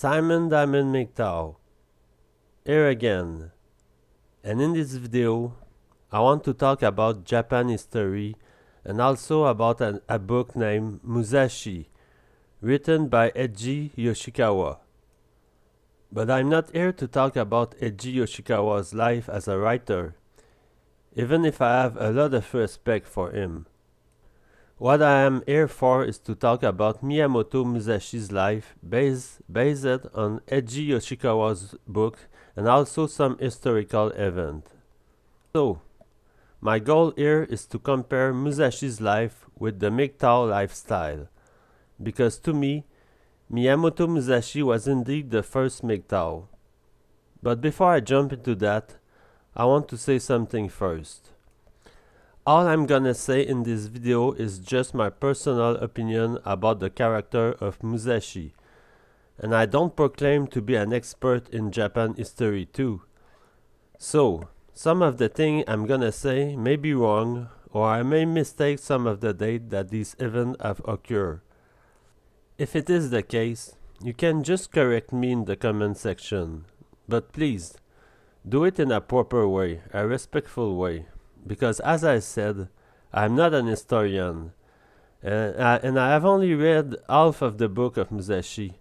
Simon Diamond Mgtow, here again, and in this video I want to talk about Japan history and also about a book named Musashi, written by Eiji Yoshikawa. But I'm not here to talk about Eiji Yoshikawa's life as a writer, even if I have a lot of respect for him. What I am here for is to talk about Miyamoto Musashi's life based on Eiji Yoshikawa's book and also some historical event. So, my goal here is to compare Musashi's life with the Mgtow lifestyle, because to me, Miyamoto Musashi was indeed the first Mgtow. But before I jump into that, I want to say something first. All I'm gonna say in this video is just my personal opinion about the character of Musashi, and I don't proclaim to be an expert in Japan history too. So, some of the things I'm gonna say may be wrong, or I may mistake some of the date that these events have occurred. If it is the case, you can just correct me in the comment section, but please, do it in a proper way, a respectful way. Because as I said, I'm not an historian, and I have only read half of the book of Musashi.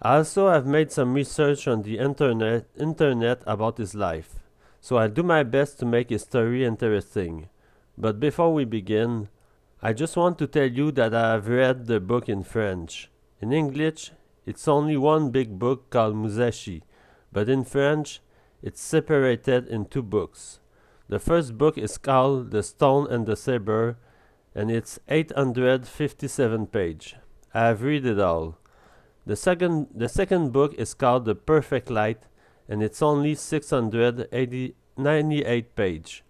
I also have made some research on the internet about his life, so I'll do my best to make his story interesting. But before we begin, I just want to tell you that I have read the book in French. In English, it's only one big book called Musashi, but in French, it's separated in two books. The first book is called The Stone and the Saber, and it's 857 pages. I have read it all. The second book is called The Perfect Light, and it's only 698 pages.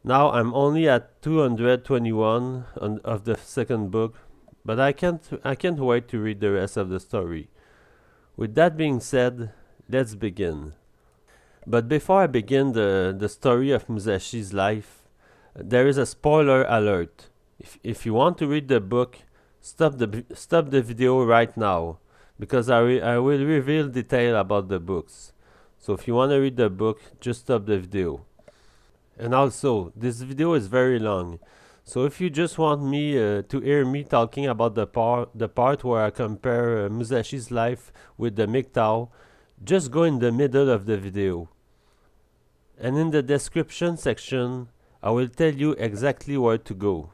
Now I'm only at 221 of the second book, but I can't wait to read the rest of the story. With that being said, let's begin. But before I begin the story of Musashi's life, there is a spoiler alert. If you want to read the book, stop the video right now, because I will reveal detail about the books. So if you want to read the book, just stop the video. And also, this video is very long, so if you just want me to hear me talking about the part where I compare Musashi's life with the Mgtow, just go in the middle of the video. And in the description section, I will tell you exactly where to go,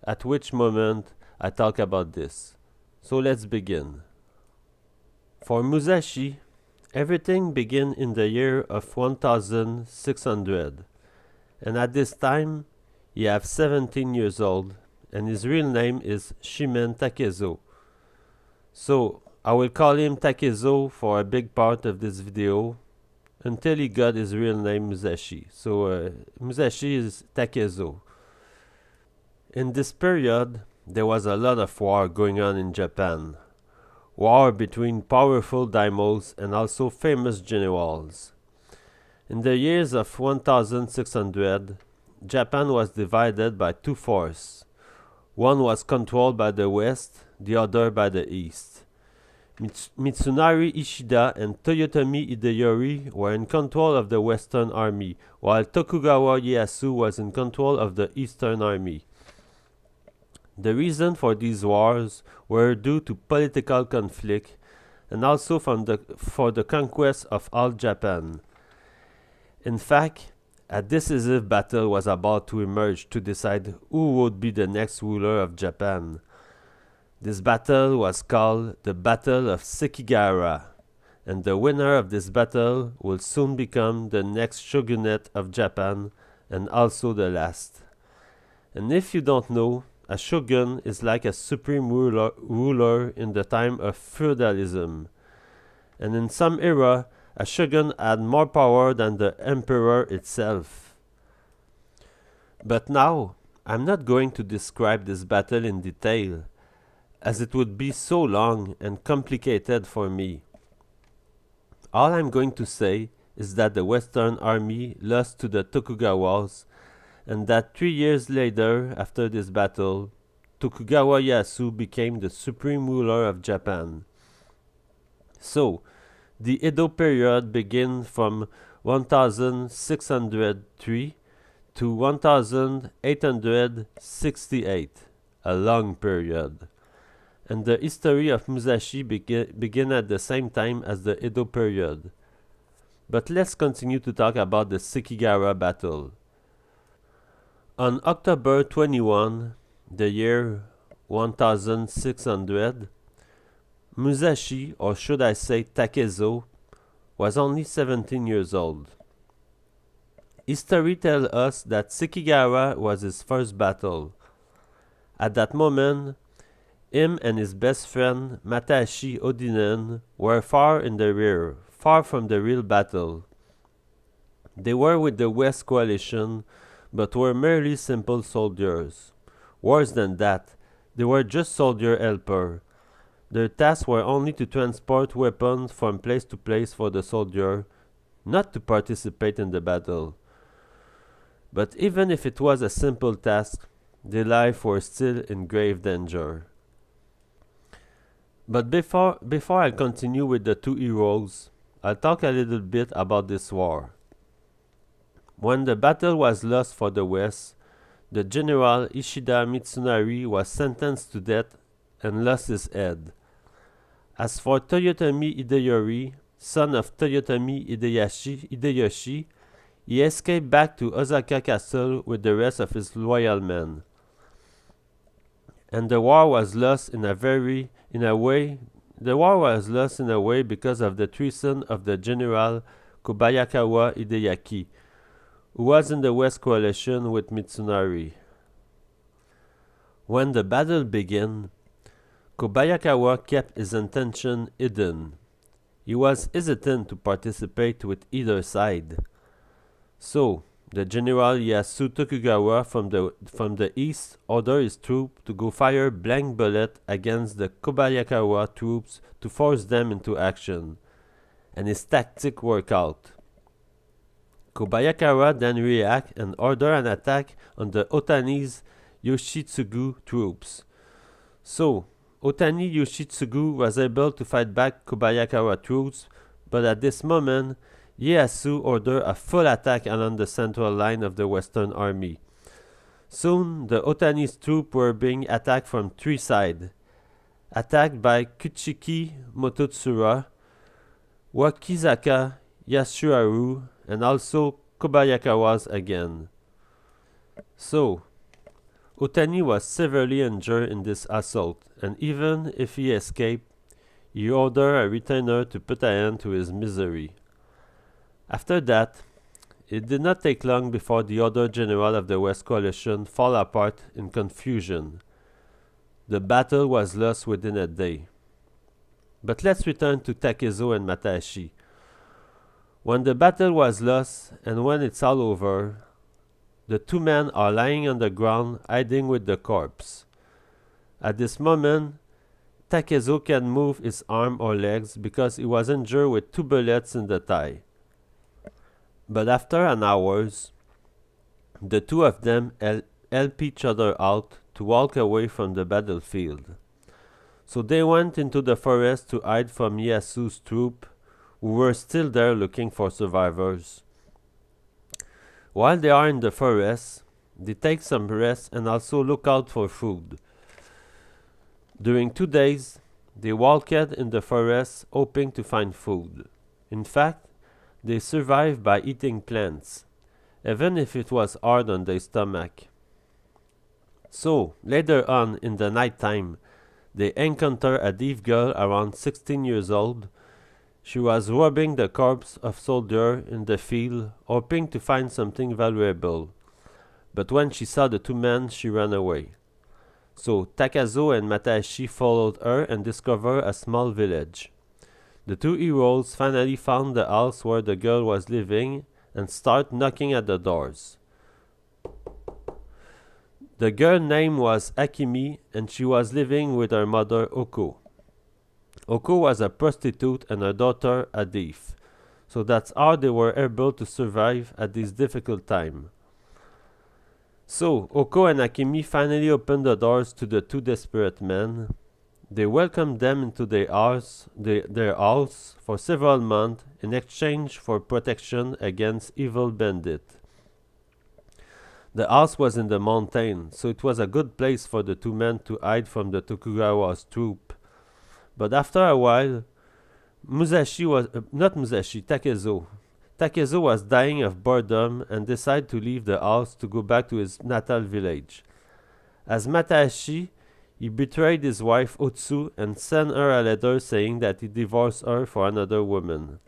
at which moment I talk about this. So let's begin. For Musashi, everything began in the year of 1600, and at this time, he has 17 years old, and his real name is Shimen Takezo. So, I will call him Takezo for a big part of this video, until he got his real name Musashi. So Musashi is Takezo. In this period, there was a lot of war going on in Japan. War between powerful daimyos and also famous generals. In the years of 1600, Japan was divided by two forces. One was controlled by the west, the other by the east. Mitsunari Ishida and Toyotomi Hideyori were in control of the Western Army, while Tokugawa Ieyasu was in control of the Eastern Army. The reason for these wars were due to political conflict and also for the conquest of all Japan. In fact, a decisive battle was about to emerge to decide who would be the next ruler of Japan. This battle was called the Battle of Sekigahara, and the winner of this battle will soon become the next shogunate of Japan and also the last. And if you don't know, a shogun is like a supreme ruler in the time of feudalism. And in some era, a shogun had more power than the emperor itself. But now, I'm not going to describe this battle in detail, as it would be so long and complicated for me. All I'm going to say is that the Western Army lost to the Tokugawas, and that 3 years later, after this battle, Tokugawa Ieyasu became the supreme ruler of Japan. So, the Edo period began from 1603 to 1868, a long period. And the history of Musashi began at the same time as the Edo period. But let's continue to talk about the Sekigahara battle. On October 21, the year 1600, Musashi, or should I say Takezo, was only 17 years old. History tells us that Sekigahara was his first battle. At that moment, him and his best friend Matashi Odinen were far in the rear, far from the real battle. They were with the West Coalition, but were merely simple soldiers. Worse than that, they were just soldier helpers. Their tasks were only to transport weapons from place to place for the soldier, not to participate in the battle. But even if it was a simple task, their lives were still in grave danger. But before I continue with the two heroes, I'll talk a little bit about this war. When the battle was lost for the West, the general Ishida Mitsunari was sentenced to death and lost his head. As for Toyotomi Hideyori, son of Toyotomi Hideyoshi, he escaped back to Osaka Castle with the rest of his loyal men. And the war was lost in a way because of the treason of the general Kobayakawa Hideyaki, who was in the West Coalition with Mitsunari. When the battle began, Kobayakawa kept his intention hidden. He was hesitant to participate with either side. So, the General Ieyasu Tokugawa from the east ordered his troops to go fire blank bullets against the Kobayakawa troops to force them into action, and his tactic worked out. Kobayakawa then reacted and ordered an attack on the Otani's Yoshitsugu troops. So, Otani Yoshitsugu was able to fight back Kobayakawa troops, but at this moment, Ieyasu ordered a full attack along the central line of the Western Army. Soon, the Otani's troops were being attacked from three sides. Attacked by Kuchiki Mototsura, Wakizaka Yasuharu, and also Kobayakawa's again. So, Otani was severely injured in this assault, and even if he escaped, he ordered a retainer to put an end to his misery. After that, it did not take long before the other general of the West Coalition fell apart in confusion. The battle was lost within a day. But let's return to Takezo and Matashi. When the battle was lost and when it's all over, the two men are lying on the ground hiding with the corpse. At this moment, Takezo can move his arm or legs because he was injured with 2 bullets in the thigh. But after an hour, the two of them help each other out to walk away from the battlefield. So they went into the forest to hide from Ieyasu's troop, who were still there looking for survivors. While they are in the forest, they take some rest and also look out for food. During 2 days, they walked in the forest hoping to find food. In fact, they survived by eating plants, even if it was hard on their stomach. So, later on in the night time, they encounter a deaf girl around 16 years old. She was robbing the corpse of soldier in the field, hoping to find something valuable. But when she saw the two men, she ran away. So Takezo and Matashi followed her and discovered a small village. The two heroes finally found the house where the girl was living and start knocking at the doors. The girl's name was Akimi and she was living with her mother Oko. Oko was a prostitute and her daughter a thief, so that's how they were able to survive at this difficult time. So Oko and Akimi finally opened the doors to the two desperate men. They welcomed them into their house for several months in exchange for protection against evil bandits. The house was in the mountain, so it was a good place for the two men to hide from the Tokugawa's troop. But after a while, not Musashi, Takezo. Takezo was dying of boredom and decided to leave the house to go back to his natal village. As Matahashi, he betrayed his wife Otsu and sent her a letter saying that he divorced her for another woman.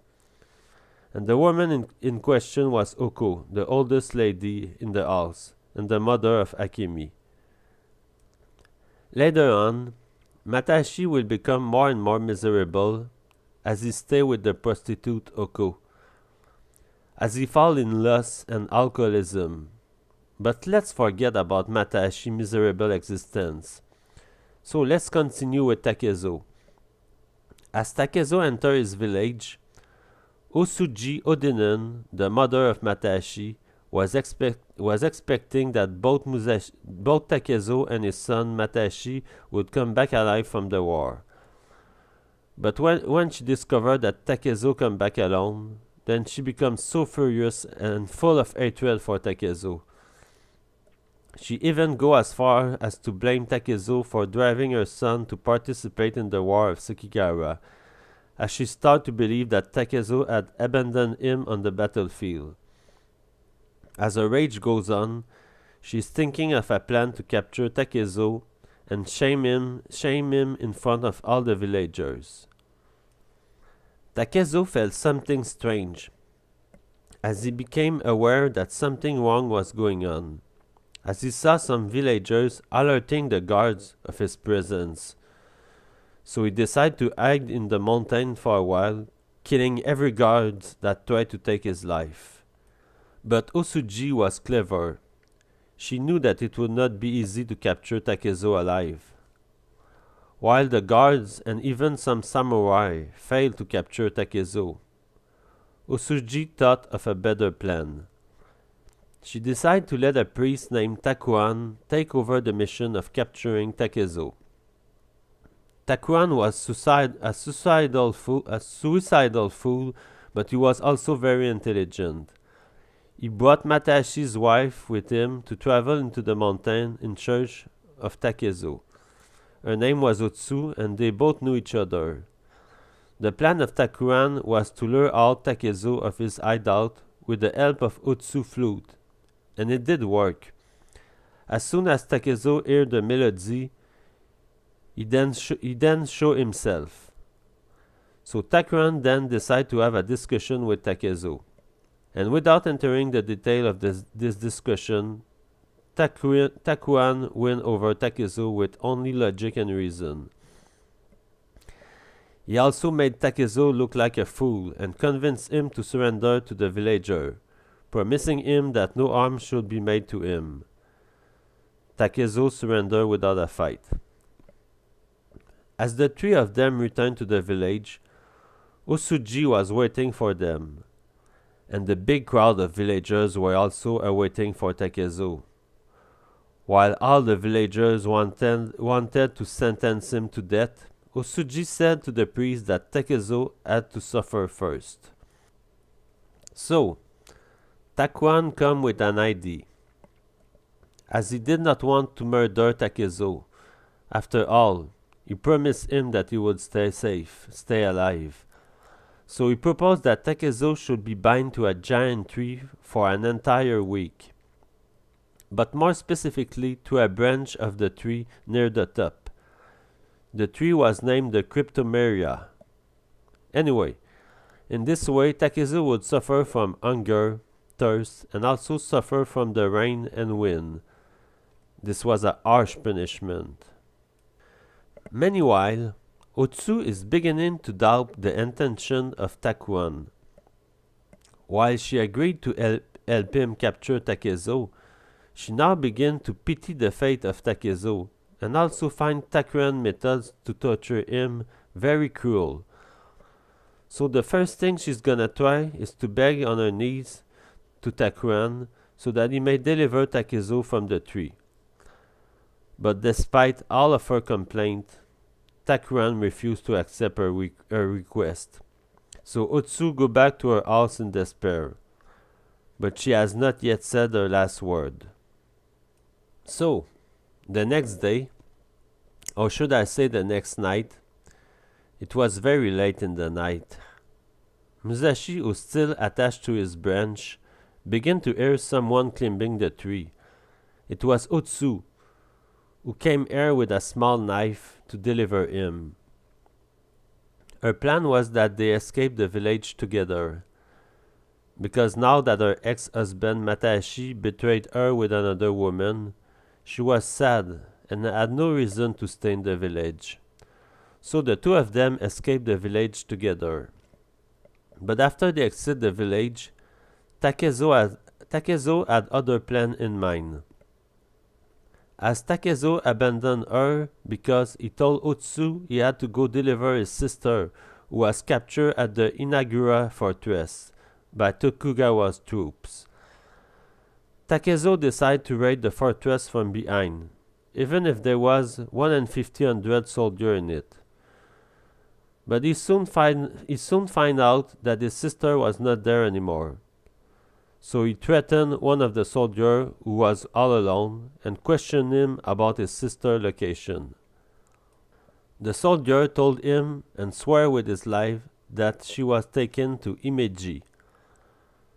And the woman in question was Oko, the oldest lady in the house, and the mother of Akemi. Later on, Matahashi will become more and more miserable as he stays with the prostitute Oko, as he falls in lust and alcoholism. But let's forget about Matahashi's miserable existence. So let's continue with Takezo. As Takezo enters his village, Osuji Odinen, the mother of Matahashi, was expecting that both Takezo and his son Matahashi would come back alive from the war. But when she discovered that Takezo come back alone, then she becomes so furious and full of hatred for Takezo. She even goes as far as to blame Takezo for driving her son to participate in the War of Sekigahara, as she started to believe that Takezo had abandoned him on the battlefield. As her rage goes on, she is thinking of a plan to capture Takezo and shame him in front of all the villagers. Takezo felt something strange, as he became aware that something wrong was going on, as he saw some villagers alerting the guards of his presence. So he decided to hide in the mountain for a while, killing every guard that tried to take his life. But Osuji was clever. She knew that it would not be easy to capture Takezo alive. While the guards and even some samurai failed to capture Takezo, Osuji thought of a better plan. She decided to let a priest named Takuan take over the mission of capturing Takezo. Takuan was a suicidal fool, but he was also very intelligent. He brought Matahashi's wife with him to travel into the mountain in search of Takezo. Her name was Otsu, and they both knew each other. The plan of Takuan was to lure out Takezo of his hideout with the help of Otsu's flute, and it did work. As soon as Takezo heard the melody, he then showed himself. So Takuan then decided to have a discussion with Takezo. And without entering the detail of this discussion, Takuan won over Takezo with only logic and reason. He also made Takezo look like a fool and convinced him to surrender to the villager, promising him that no harm should be made to him. Takezo surrendered without a fight. As the three of them returned to the village, Osuji was waiting for them, and the big crowd of villagers were also awaiting for Takezo. While all the villagers wanted to sentence him to death, Osuji said to the priest that Takezo had to suffer first. So, Takuan came with an idea. As he did not want to murder Takezo, after all, he promised him that he would stay alive. So he proposed that Takezo should be bound to a giant tree for an entire week, but more specifically to a branch of the tree near the top. The tree was named the Cryptomeria. Anyway, in this way Takezo would suffer from hunger, thirst, and also suffer from the rain and wind. This was a harsh punishment. Meanwhile, Otsu is beginning to doubt the intention of Takuan. While she agreed to help him capture Takezo, she now began to pity the fate of Takezo and also find Takuan methods to torture him very cruel. So the first thing she's gonna try is to beg on her knees to Takuan so that he may deliver Takezo from the tree. But despite all of her complaints, Takuran refused to accept her request. So Otsu go back to her house in despair. But she has not yet said her last word. So, the next day, or should I say the next night, it was very late in the night. Musashi, who still attached to his branch, began to hear someone climbing the tree. It was Otsu, who came here with a small knife to deliver him. Her plan was that they escape the village together, because now that her ex-husband Matashi betrayed her with another woman, she was sad and had no reason to stay in the village. So the two of them escaped the village together. But after they exit the village, Takezo had other plan in mind. As Takezo abandoned her because he told Otsu he had to go deliver his sister, who was captured at the Inagura fortress by Tokugawa's troops, Takezo decided to raid the fortress from behind, even if there was 1,500 soldiers in it. But he soon find out that his sister was not there anymore. So he threatened one of the soldiers who was all alone and questioned him about his sister's location. The soldier told him and swore with his life that she was taken to Imeji.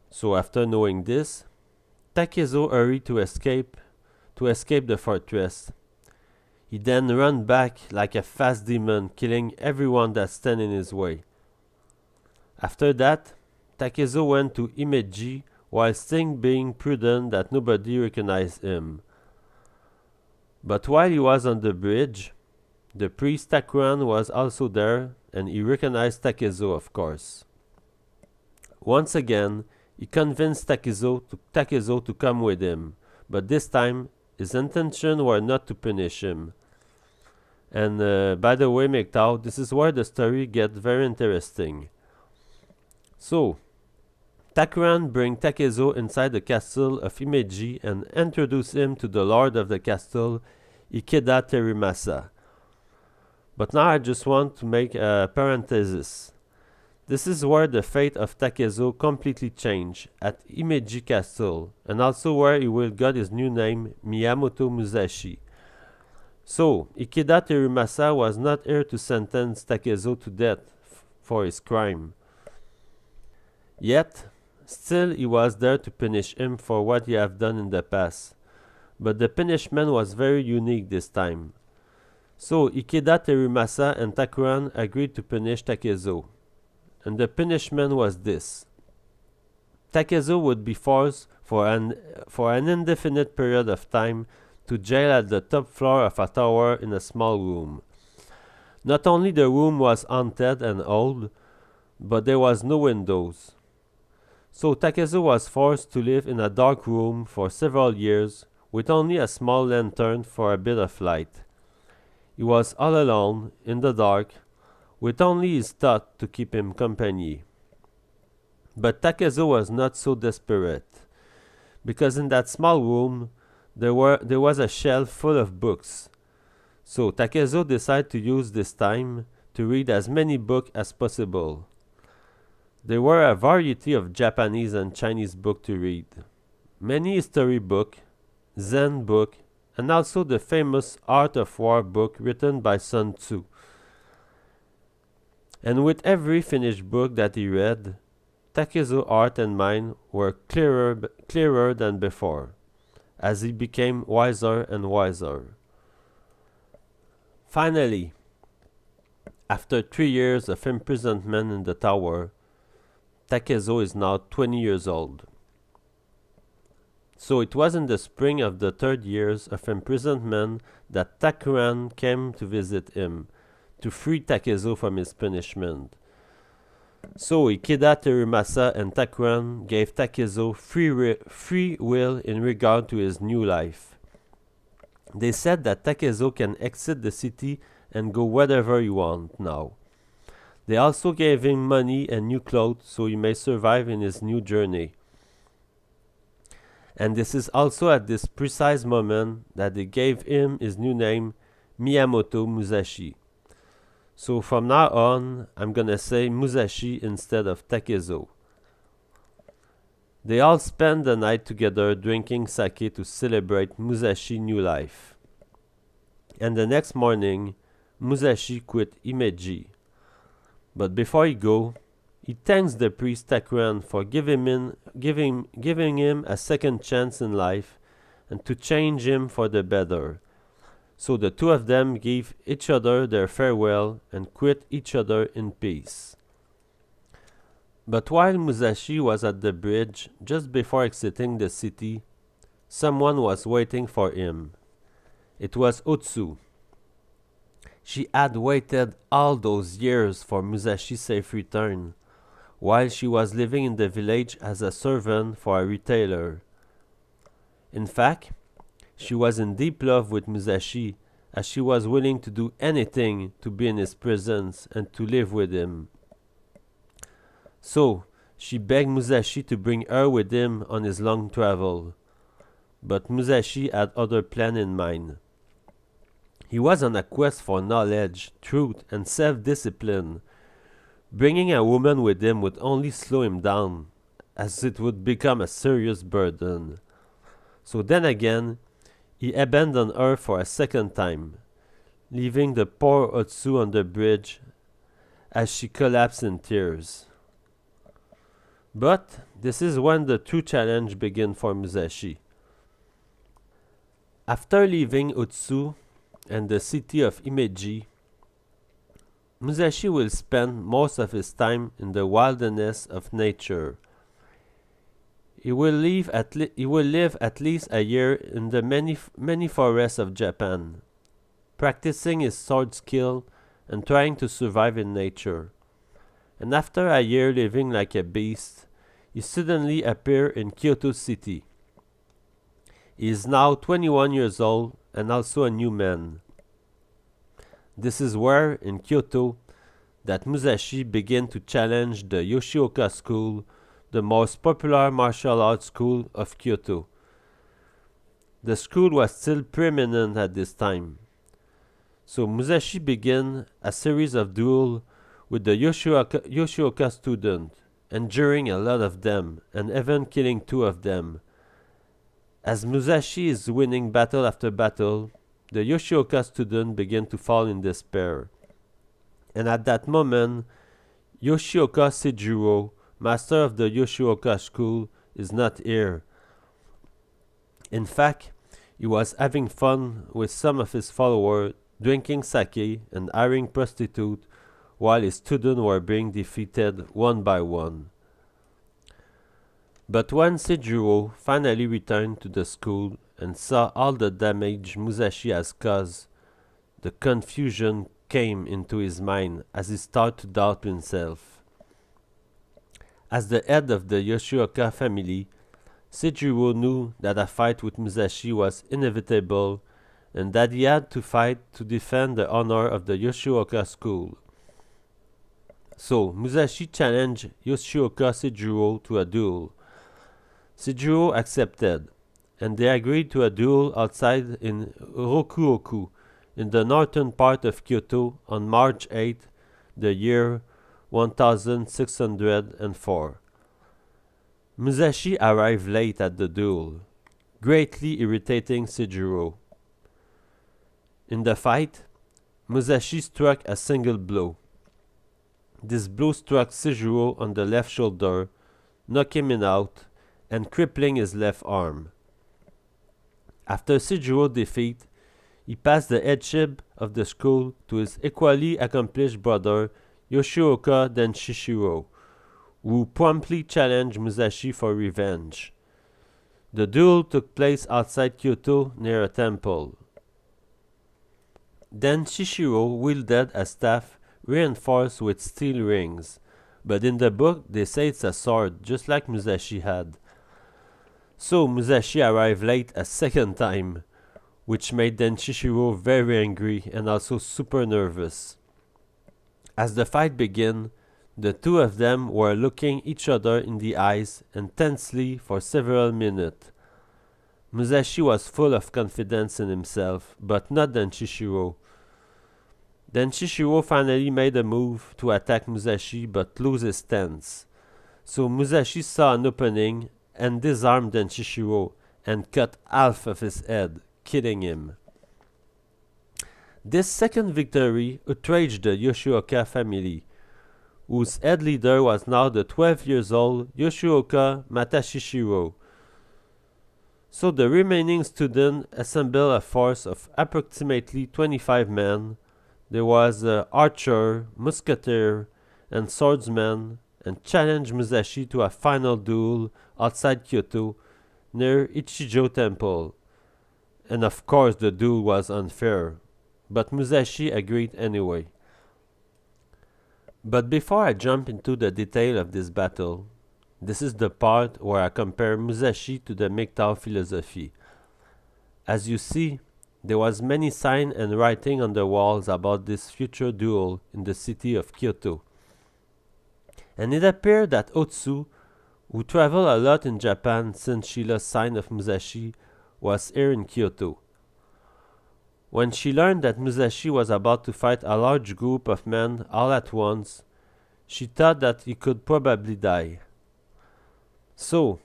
So after knowing this, Takezo hurried to escape the fortress. He then ran back like a fast demon, killing everyone that stand in his way. After that, Takezo went to Imeji while still being prudent that nobody recognized him. But while he was on the bridge, the priest Takuran was also there, and he recognized Takezo, of course. Once again, he convinced Takezo to come with him, but this time his intention were not to punish him. And by the way, Mgtow, this is where the story gets very interesting. So, Takuran brings Takezo inside the castle of Imeji and introduce him to the lord of the castle, Ikeda Terimasa. But now I just want to make a parenthesis. This is where the fate of Takezo completely changed, at Imeji Castle, and also where he will get his new name, Miyamoto Musashi. So, Ikeda Terimasa was not here to sentence Takezo to death for his crime. Yet, still he was there to punish him for what he had done in the past. But the punishment was very unique this time. So, Ikeda Terimasa and Takuran agreed to punish Takezo. And the punishment was this. Takezo would be forced for an indefinite period of time to jail at the top floor of a tower in a small room. Not only the room was haunted and old, but there was no windows. So Takezo was forced to live in a dark room for several years with only a small lantern for a bit of light. He was all alone, in the dark, with only his thought to keep him company. But Takezo was not so desperate, because in that small room there was a shelf full of books. So Takezo decided to use this time to read as many books as possible. There were a variety of Japanese and Chinese books to read. Many history books, Zen books, and also the famous Art of War book written by Sun Tzu. And with every finished book that he read, Takezo's heart and mind were clearer than before, as he became wiser and wiser. Finally, after 3 years of imprisonment in the tower, Takezo is now 20 years old. So it was in the spring of the 3rd years of imprisonment that Takuran came to visit him, to free Takezo from his punishment. So Ikeda Terimasa and Takuran gave Takezo free will in regard to his new life. They said that Takezo can exit the city and go wherever he wants now. They also gave him money and new clothes so he may survive in his new journey. And this is also at this precise moment that they gave him his new name, Miyamoto Musashi. So from now on, I'm gonna say Musashi instead of Takezo. They all spend the night together drinking sake to celebrate Musashi's new life. And the next morning, Musashi quit Imeji. But before he go, he thanks the priest Takuran for giving him a second chance in life and to change him for the better. So the two of them gave each other their farewell and quit each other in peace. But while Musashi was at the bridge, just before exiting the city, someone was waiting for him. It was Otsu. She had waited all those years for Musashi's safe return, while she was living in the village as a servant for a retailer. In fact, she was in deep love with Musashi, as she was willing to do anything to be in his presence and to live with him. So, she begged Musashi to bring her with him on his long travel. But Musashi had other plans in mind. He was on a quest for knowledge, truth, and self-discipline. Bringing a woman with him would only slow him down, as it would become a serious burden. So then again, he abandoned her for a second time, leaving the poor Otsu on the bridge as she collapsed in tears. But this is when the true challenge began for Musashi. After leaving Otsu and the city of Imeji, Musashi will spend most of his time in the wilderness of nature. He will live at least a year in the many forests of Japan, practicing his sword skill and trying to survive in nature. And after a year living like a beast, he suddenly appeared in Kyoto City. He is now 21 years old and also a new man. This is where, in Kyoto, that Musashi began to challenge the Yoshioka school, the most popular martial arts school of Kyoto. The school was still preeminent at this time. So Musashi began a series of duels with the Yoshioka student, enduring a lot of them, and even killing two of them. As Musashi is winning battle after battle, the Yoshioka student began to fall in despair. And at that moment, Yoshioka Seijuro, master of the Yoshioka school, is not here. In fact, he was having fun with some of his followers, drinking sake and hiring prostitutes, while his students were being defeated one by one. But when Seijuro finally returned to the school and saw all the damage Musashi has caused, the confusion came into his mind as he started to doubt himself. As the head of the Yoshioka family, Seijuro knew that a fight with Musashi was inevitable and that he had to fight to defend the honor of the Yoshioka school. So Musashi challenged Yoshioka Seijuro to a duel. Seijuro accepted, and they agreed to a duel outside in Rokuoku, in the northern part of Kyoto, on March 8, the year 1604. Musashi arrived late at the duel, greatly irritating Seijuro. In the fight, Musashi struck a single blow. This blow struck Seijuro on the left shoulder, knocking him out, and crippling his left arm. After Seijuro's defeat, he passed the headship of the school to his equally accomplished brother Yoshioka Denshishiro, who promptly challenged Musashi for revenge. The duel took place outside Kyoto near a temple. Denshishiro wielded a staff reinforced with steel rings, but in the book they say it's a sword, just like Musashi had. So Musashi arrived late a second time, which made Denshishiro very angry and also super nervous. As the fight began, the two of them were looking each other in the eyes intensely for several minutes. Musashi was full of confidence in himself, but not Denshishiro. Then Shishiro finally made a move to attack Musashi but lose his stance. So Musashi saw an opening and disarmed Denshishiro and cut half of his head, killing him. This second victory outraged the Yoshioka family, whose head leader was now the 12 years old Yoshioka Matashishiro. So the remaining students assembled a force of approximately 25 men. There was an archer, musketeer, and swordsman, and challenged Musashi to a final duel outside Kyoto near Ichijo Temple. And of course the duel was unfair, but Musashi agreed anyway. But before I jump into the detail of this battle, this is the part where I compare Musashi to the Mgtow philosophy. As you see, there was many signs and writing on the walls about this future duel in the city of Kyoto. And it appeared that Otsu, who traveled a lot in Japan since she lost sight of Musashi, was here in Kyoto. When she learned that Musashi was about to fight a large group of men all at once, she thought that he could probably die. So,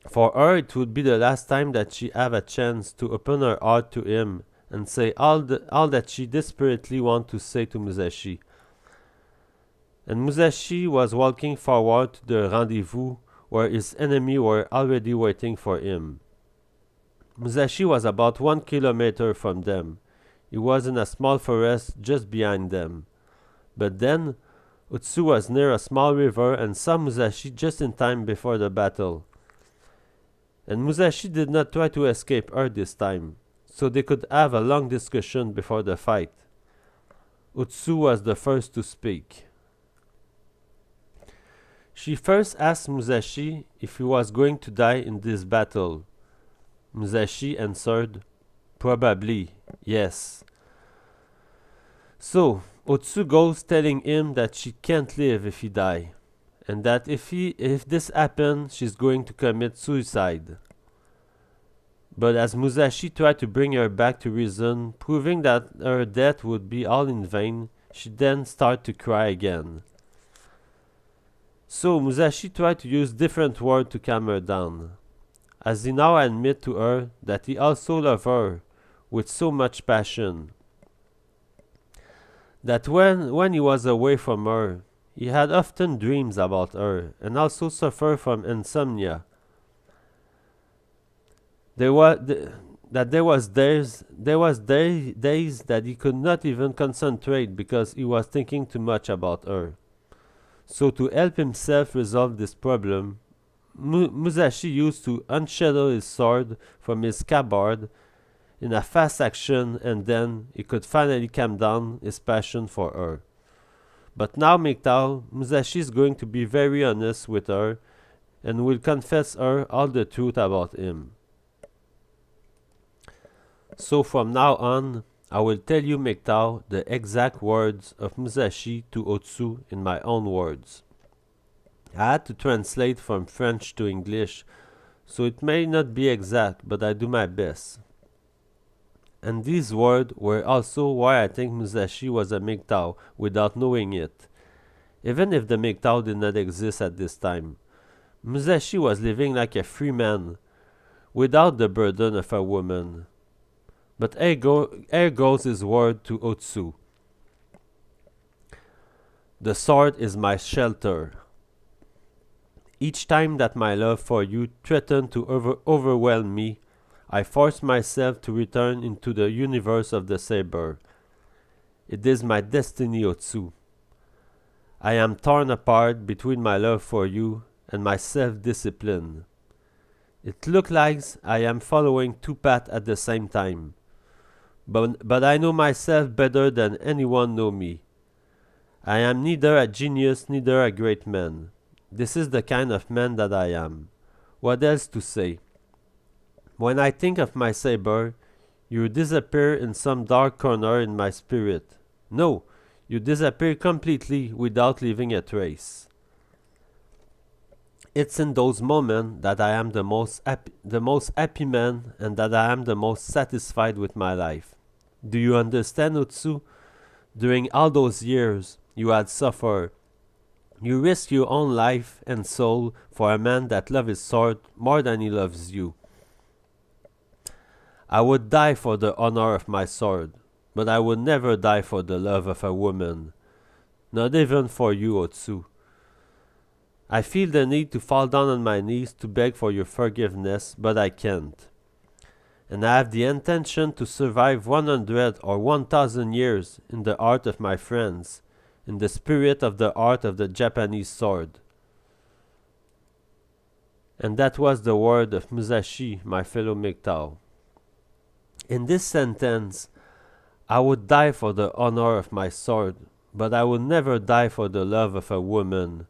for her it would be the last time that she have a chance to open her heart to him and say all that she desperately want to say to Musashi. And Musashi was walking forward to the rendezvous where his enemy were already waiting for him. Musashi was about 1 kilometer from them. He was in a small forest just behind them. But then, Otsu was near a small river and saw Musashi just in time before the battle. And Musashi did not try to escape her this time, so they could have a long discussion before the fight. Otsu was the first to speak. She first asked Musashi if he was going to die in this battle. Musashi answered, "Probably, yes." So, Otsu goes telling him that she can't live if he die, and that if this happens, she's going to commit suicide. But as Musashi tried to bring her back to reason, proving that her death would be all in vain, she then started to cry again. So Musashi tried to use different words to calm her down, as he now admit to her that he also loved her with so much passion. That when he was away from her, he had often dreams about her and also suffered from insomnia. There was days that he could not even concentrate because he was thinking too much about her. So to help himself resolve this problem, Musashi used to unsheath his sword from his scabbard in a fast action, and then he could finally calm down his passion for her. But now Mgtow, Musashi is going to be very honest with her and will confess her all the truth about him. So from now on, I will tell you, Mgtow, the exact words of Musashi to Otsu in my own words. I had to translate from French to English, so it may not be exact, but I do my best. And these words were also why I think Musashi was a Mgtow without knowing it. Even if the Mgtow did not exist at this time, Musashi was living like a free man, without the burden of a woman. But here goes his word to Otsu. The sword is my shelter. Each time that my love for you threatened to overwhelm me, I force myself to return into the universe of the saber. It is my destiny, Otsu. I am torn apart between my love for you and my self-discipline. It looks like I am following two paths at the same time. But I know myself better than anyone know me. I am neither a genius, neither a great man. This is the kind of man that I am. What else to say? When I think of my saber, you disappear in some dark corner in my spirit. No, you disappear completely without leaving a trace. It's in those moments that I am the most happy man and that I am the most satisfied with my life. Do you understand, Otsu? During all those years you had suffered, you risked your own life and soul for a man that loved his sword more than he loves you. I would die for the honor of my sword, but I would never die for the love of a woman, not even for you, Otsu. I feel the need to fall down on my knees to beg for your forgiveness, but I can't. And I have the intention to survive 100 or 1,000 years in the heart of my friends, in the spirit of the art of the Japanese sword. And that was the word of Musashi, my fellow Mgtow. In this sentence, I would die for the honor of my sword, but I would never die for the love of a woman.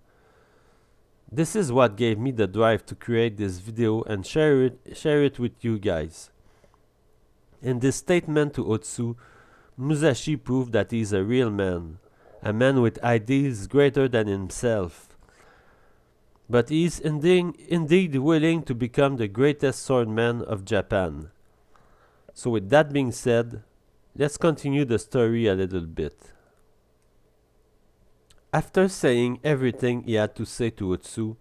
This is what gave me the drive to create this video and share it with you guys. In this statement to Otsu, Musashi proved that he is a real man, a man with ideals greater than himself. But he is indeed willing to become the greatest swordman of Japan. So with that being said, let's continue the story a little bit. After saying everything he had to say to Otsu,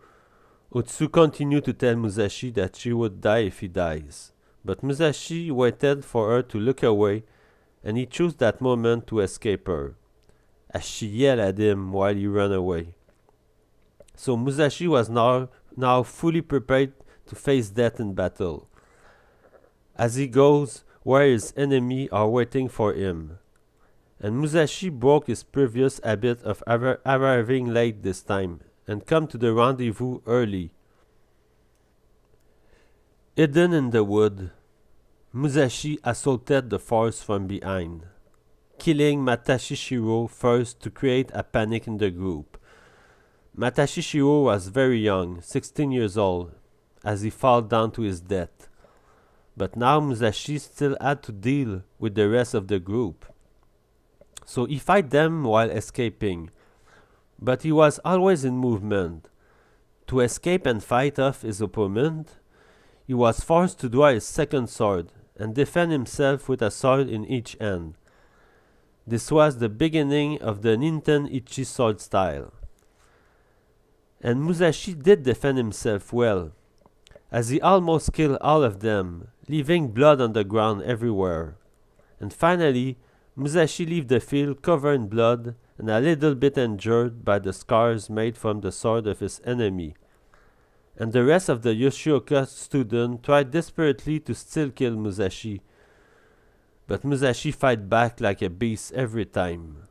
Otsu continued to tell Musashi that she would die if he dies. But Musashi waited for her to look away, and he chose that moment to escape her, as she yelled at him while he ran away. So Musashi was now fully prepared to face death in battle, as he goes where his enemies are waiting for him. And Musashi broke his previous habit of arriving late this time, and come to the rendezvous early. Hidden in the wood, Musashi assaulted the force from behind, killing Matashishiro first to create a panic in the group. Matashishiro was very young, 16 years old, as he fell down to his death. But now Musashi still had to deal with the rest of the group. So he fight them while escaping, but he was always in movement. To escape and fight off his opponent, he was forced to draw his second sword and defend himself with a sword in each hand. This was the beginning of the Ninten Ichi sword style. And Musashi did defend himself well, as he almost killed all of them, leaving blood on the ground everywhere. And finally, Musashi left the field covered in blood and a little bit injured by the scars made from the sword of his enemy. And the rest of the Yoshioka students tried desperately to still kill Musashi, but Musashi fight back like a beast every time.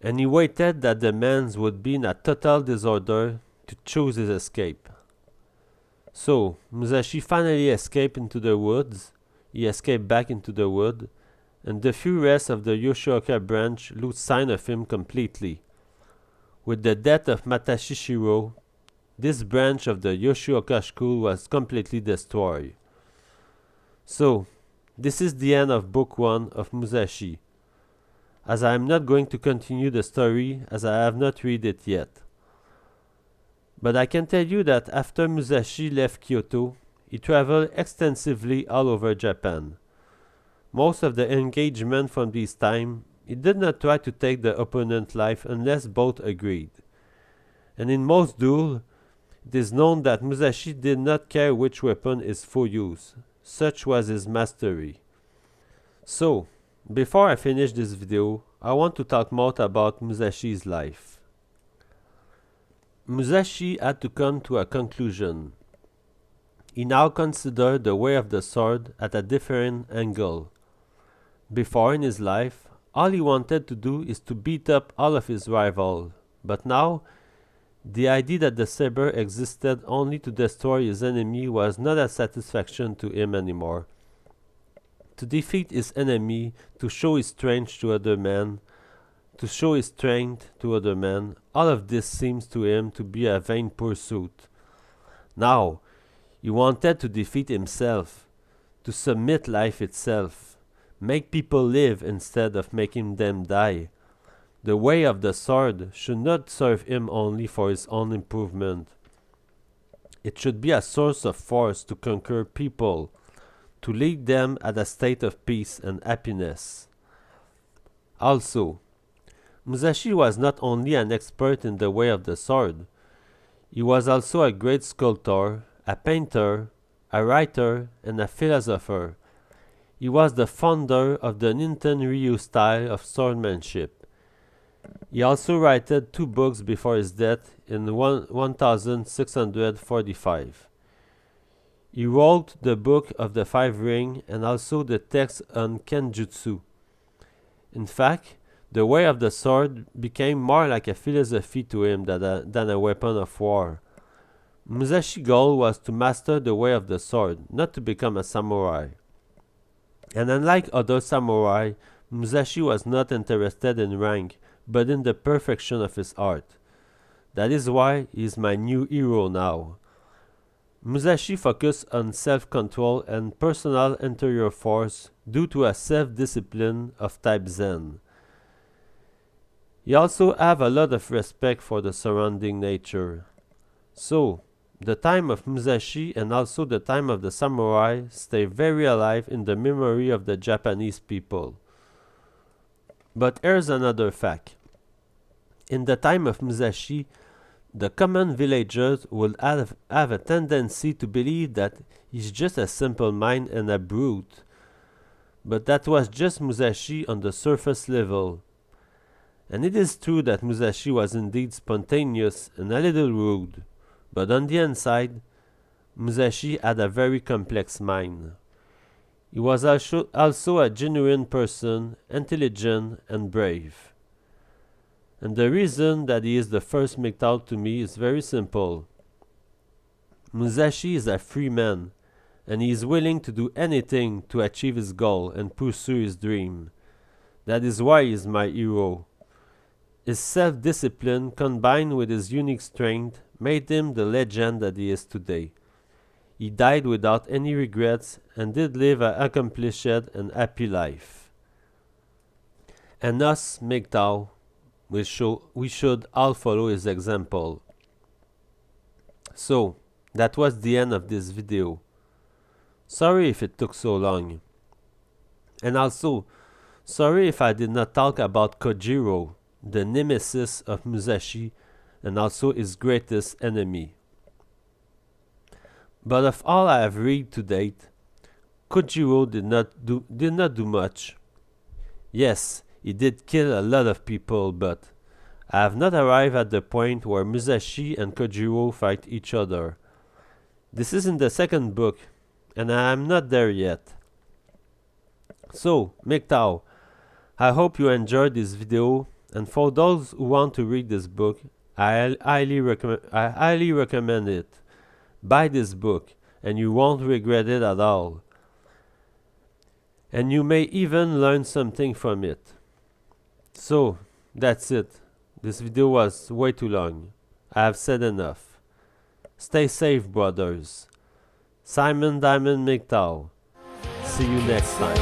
And he waited that the men would be in a total disorder to choose his escape. So, Musashi finally escaped into the woods. He escaped back into the wood, and the few rest of the Yoshioka branch lose sign of him completely. With the death of Matashishiro, this branch of the Yoshioka school was completely destroyed. So, this is the end of book 1 of Musashi, as I am not going to continue the story as I have not read it yet. But I can tell you that after Musashi left Kyoto, he traveled extensively all over Japan. Most of the engagement from this time, he did not try to take the opponent's life unless both agreed. And in most duels, it is known that Musashi did not care which weapon his foe used. Such was his mastery. So, before I finish this video, I want to talk more about Musashi's life. Musashi had to come to a conclusion. He now considered the way of the sword at a different angle. Before in his life, all he wanted to do is to beat up all of his rivals, but now, the idea that the saber existed only to destroy his enemy was not a satisfaction to him anymore. To defeat his enemy, to show his strength to other men, all of this seems to him to be a vain pursuit. Now, he wanted to defeat himself, to submit life itself, make people live instead of making them die. The way of the sword should not serve him only for his own improvement. It should be a source of force to conquer people, to lead them at a state of peace and happiness. Also, Musashi was not only an expert in the way of the sword, he was also a great sculptor, a painter, a writer, and a philosopher. He was the founder of the Ninten-ryu style of swordmanship. He also wrote 2 books before his death in 1645. He wrote the Book of the Five Rings and also the text on Kenjutsu. In fact, the way of the sword became more like a philosophy to him than a weapon of war. Musashi's goal was to master the way of the sword, not to become a samurai. And unlike other samurai, Musashi was not interested in rank, but in the perfection of his art. That is why he is my new hero now. Musashi focused on self-control and personal interior force due to a self-discipline of type Zen. He also have a lot of respect for the surrounding nature. So, the time of Musashi and also the time of the samurai stay very alive in the memory of the Japanese people. But here's another fact. In the time of Musashi, the common villagers would have a tendency to believe that he's just a simple mind and a brute. But that was just Musashi on the surface level. And it is true that Musashi was indeed spontaneous and a little rude, but on the inside, Musashi had a very complex mind. He was also a genuine person, intelligent and brave. And the reason that he is the first Mgtow to me is very simple. Musashi is a free man, and he is willing to do anything to achieve his goal and pursue his dream. That is why he is my hero. His self-discipline combined with his unique strength made him the legend that he is today. He died without any regrets and did live an accomplished and happy life. And us, Mgtow, we should all follow his example. So, that was the end of this video. Sorry if it took so long. And also, sorry if I did not talk about Kojiro, the nemesis of Musashi and also his greatest enemy. But of all I have read to date, Kojiro did not do much. Yes, he did kill a lot of people, but I have not arrived at the point where Musashi and Kojiro fight each other. This is in the second book, and I am not there yet. So, Mgtow, I hope you enjoyed this video, and for those who want to read this book, I highly recommend it. Buy this book, and you won't regret it at all. And you may even learn something from it. So, that's it. This video was way too long. I have said enough. Stay safe, brothers. Simon Diamond Mgtow. See you next time.